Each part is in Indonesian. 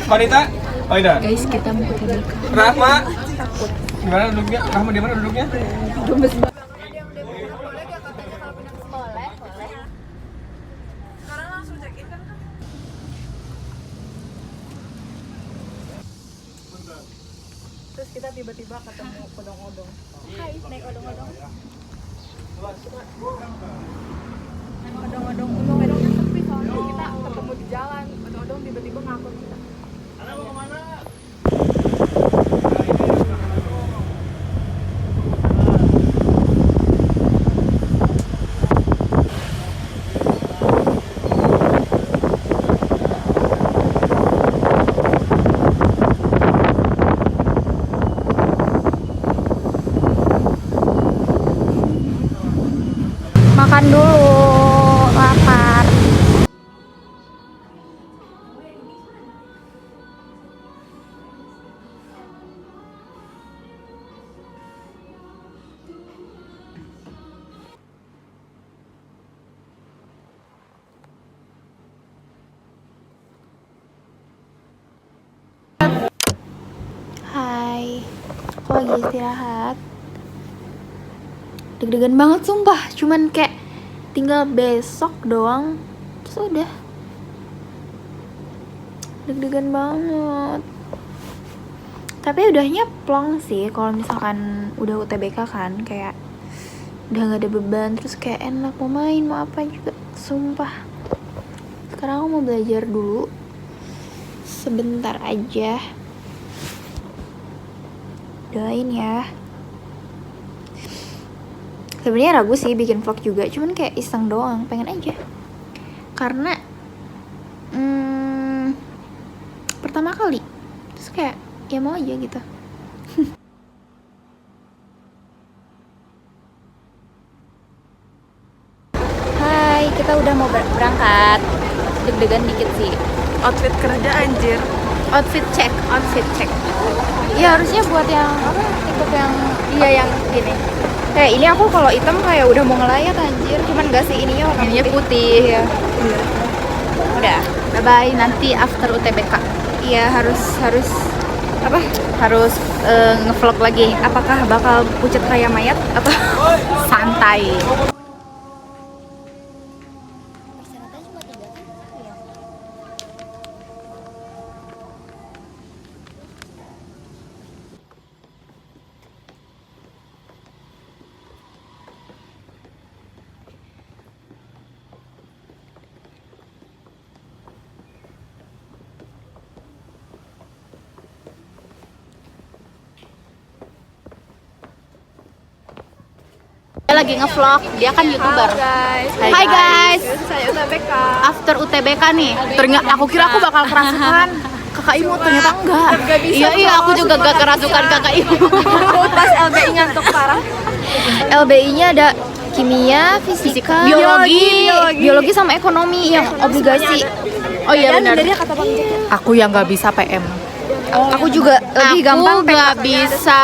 Wanita? Oh iya. Guys, kita mau ke TBK. Rahma? Gimana duduknya? Rahma di mana duduknya? Terus kita tiba-tiba ketemu odong-odong. Hai, naik odong-odong. Odong-odongnya sepi soalnya kita ketemu di jalan. Odong-odong tiba-tiba ngangkut kita. Makan dulu, lapar. Hai, aku lagi istirahat. Deg-degan banget sumpah, cuman kayak tinggal besok doang, terus udah. Deg-degan banget. Tapi udahnya plong sih kalau misalkan udah UTBK kan, kayak udah gak ada beban, terus kayak enak mau main, mau apa juga, sumpah. Sekarang aku mau belajar dulu, sebentar aja. Doain ya. Sebenarnya ragu sih bikin vlog juga, cuman kayak iseng doang, pengen aja. Karena pertama kali, terus kayak ya mau aja gitu. Hai, kita udah mau berangkat. Deg-degan dikit sih. Outfit kerja anjir. Outfit check. Iya harusnya buat yang apa? Tipe yang yang gini. Kayak ini aku kalau hitam kayak udah mau ngelayat anjir, cuman gak sih ininya warna putih ya. Udah, bye bye nanti after UTBK. Iya harus apa? Harus ngevlog lagi. Apakah bakal pucet kayak mayat atau santai? Lagi ngevlog, dia kan YouTuber. Hai guys. Saya UTBK. After UTBK nih. Ternyata aku kira aku bakal kerasukan kakak Imu, ternyata enggak. Iya, aku juga gak kerasukan kakak Imu. Pas LBI ngantuk parah. LBI-nya ada kimia, fisika, biologi sama ekonomi yang obligasi. Oh iya benar. Aku yang nggak bisa PM. Aku juga lebih gampang nggak bisa.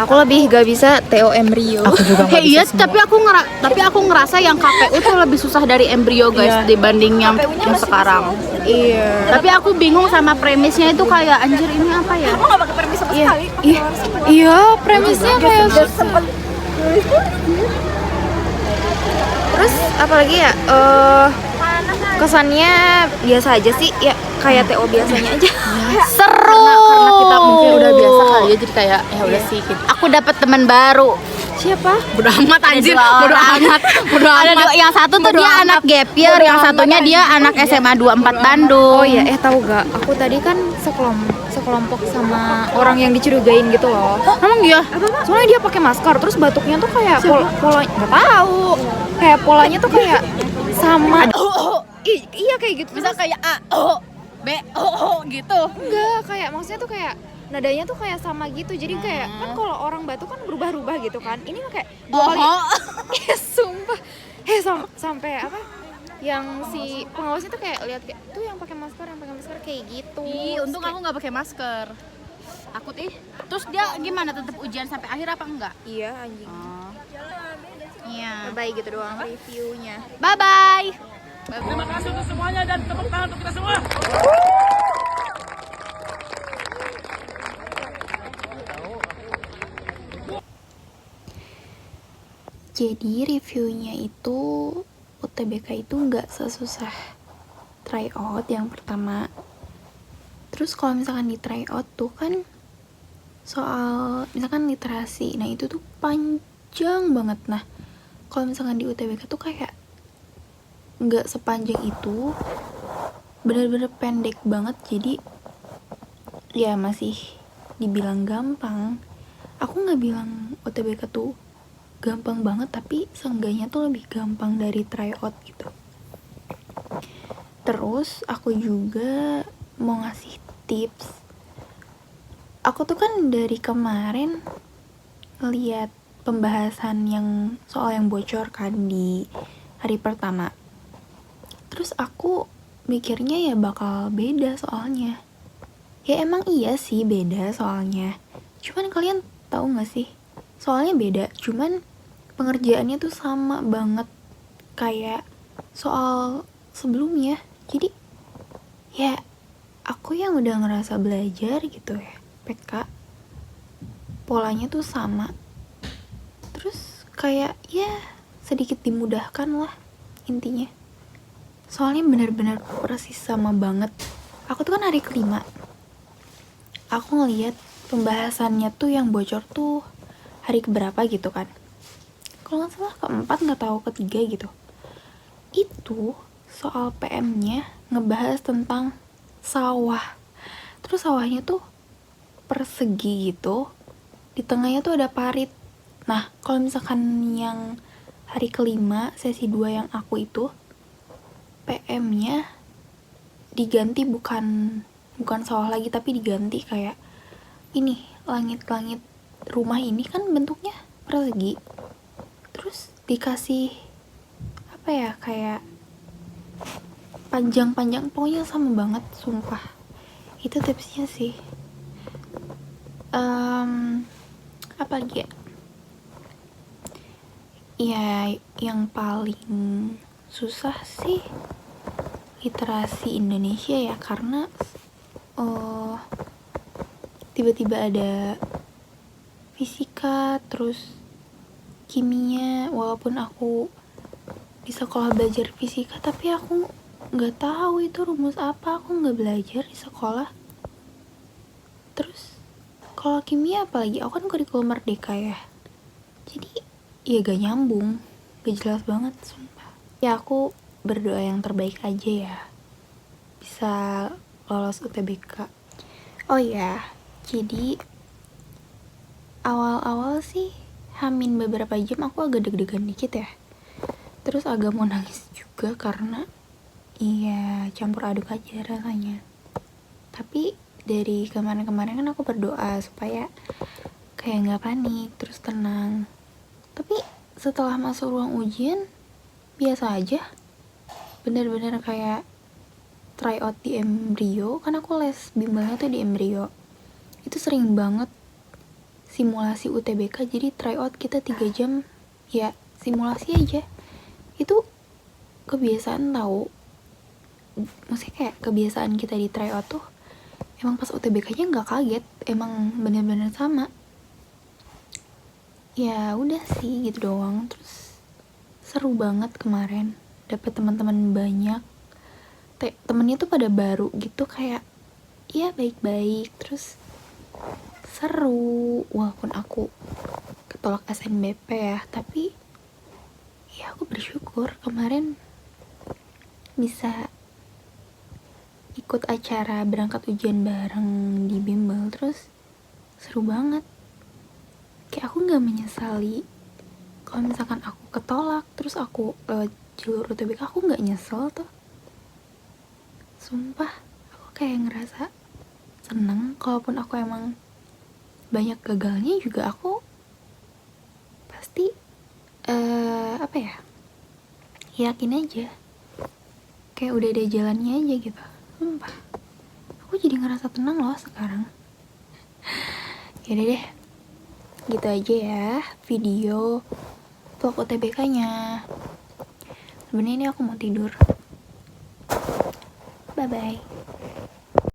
Aku lebih gak bisa TO embrio. Aku juga nggak bisa. Iya, tapi aku ngerasa yang KPU tuh lebih susah dari embrio guys dibanding yang sekarang. Iya. Tapi aku bingung sama premisnya itu kayak anjir ini apa ya? Kamu nggak pakai premis sama sekali. Iya, premisnya kayak sempet. Terus apalagi ya? Kesannya biasa aja sih, ya kayak TO biasanya aja. Seru. Karena kita mungkin udah biasa kali ya, jadi kayak ya udah sih gitu. Aku dapat teman baru. Siapa? Bodo amat anjir, bodo amat. Ada dua, yang satu tuh dia anak gap year, yang satunya dia anak SMA 24 Bandung. Oh iya, tahu gak? Aku tadi kan sekelompok sama orang yang dicurigain gitu loh. Emang iya? Soalnya dia pakai masker, terus batuknya tuh kayak polanya nggak tahu. Kayak polanya tuh kayak sama. Iya kayak gitu. Bisa kayak A, O, B, O gitu. Enggak, kayak maksudnya tuh kayak nadanya tuh kayak sama gitu. Jadi kayak kan kalau orang batuk kan berubah-ubah gitu kan. Ini kayak dua kali. Sumpah. Sampai apa? Yang si pengawasnya tuh kayak lihat kayak tuh yang pakai masker kayak gitu. Untung aku nggak pakai masker. Takut Terus dia gimana, tetap ujian sampai akhir apa enggak? Iya anjing. Iya. Bye gitu doang reviewnya. Bye bye. Terima kasih untuk semuanya dan tepuk tangan untuk kita semua. Jadi reviewnya itu UTBK itu nggak sesusah tryout yang pertama. Terus kalau misalkan di tryout tuh kan soal misalkan literasi, nah itu tuh panjang banget. Nah kalau misalkan di UTBK tuh kayak nggak sepanjang itu, bener-bener pendek banget. Jadi ya masih dibilang gampang. Aku nggak bilang UTBK tuh gampang banget, tapi seenggaknya tuh lebih gampang dari tryout gitu. Terus aku juga mau ngasih tips. Aku tuh kan dari kemarin lihat pembahasan yang soal yang bocor kan di hari pertama. Terus aku mikirnya ya bakal beda soalnya. Ya emang iya sih beda soalnya. Cuman kalian tahu gak sih? Soalnya beda, cuman pengerjaannya tuh sama banget kayak soal sebelumnya. Jadi ya aku yang udah ngerasa belajar gitu ya, PK polanya tuh sama. Terus kayak ya sedikit dimudahkan lah intinya. Soalnya benar-benar persis sama banget. Aku tuh kan hari kelima, aku ngeliat pembahasannya tuh yang bocor tuh hari keberapa gitu kan. Kalau nggak salah keempat, nggak tahu ketiga gitu. Itu soal PM-nya ngebahas tentang sawah. Terus sawahnya tuh persegi gitu, di tengahnya tuh ada parit. Nah kalau misalkan yang hari kelima sesi 2 yang aku itu, PM-nya diganti bukan sawah lagi, tapi diganti kayak ini, langit-langit rumah ini kan bentuknya persegi. Terus dikasih apa ya, kayak panjang-panjang, pokoknya sama banget sumpah. Itu tipsnya sih. Apa lagi ya? Ya yang paling susah sih literasi Indonesia ya, karena tiba-tiba ada fisika, terus kimia. Walaupun aku di sekolah belajar fisika, tapi aku nggak tahu itu rumus apa, aku nggak belajar di sekolah. Terus kalau kimia apalagi, aku kan kurikulum merdeka ya, jadi ya gak nyambung, gak jelas banget sumpah. Ya aku berdoa yang terbaik aja ya, bisa lolos UTBK. Oh ya, jadi awal-awal sih hamin beberapa jam aku agak deg-degan dikit ya. Terus agak mau nangis juga karena iya campur aduk aja rasanya. Tapi dari kemarin-kemarin kan aku berdoa supaya kayak gak panik, terus tenang. Tapi setelah masuk ruang ujian biasa aja. Bener-bener kayak tryout di embrio. Kan aku les bimbelnya tuh di embrio. Itu sering banget simulasi UTBK, jadi tryout kita 3 jam ya simulasi aja. Itu kebiasaan tahu, maksudnya kayak kebiasaan kita di tryout tuh emang pas UTBK-nya nggak kaget, emang bener-bener sama. Ya udah sih gitu doang. Terus seru banget kemarin, dapet teman-teman banyak. Temennya tuh pada baru gitu, kayak ya baik-baik, terus seru. Walaupun aku ketolak SNBP ya, tapi ya aku bersyukur kemarin bisa ikut acara berangkat ujian bareng di bimbel. Terus seru banget, kayak aku gak menyesali. Kalau misalkan aku ketolak terus aku lewat jalur UTBK, aku gak nyesel tuh sumpah. Aku kayak ngerasa seneng, kalaupun aku emang banyak gagalnya juga, aku pasti apa ya, yakin aja kayak udah ada jalannya aja gitu. Sumpah aku jadi ngerasa tenang loh sekarang. Yaudah deh, gitu aja ya video vlog UTBK nya. Sebenarnya ini aku mau tidur, Bye bye.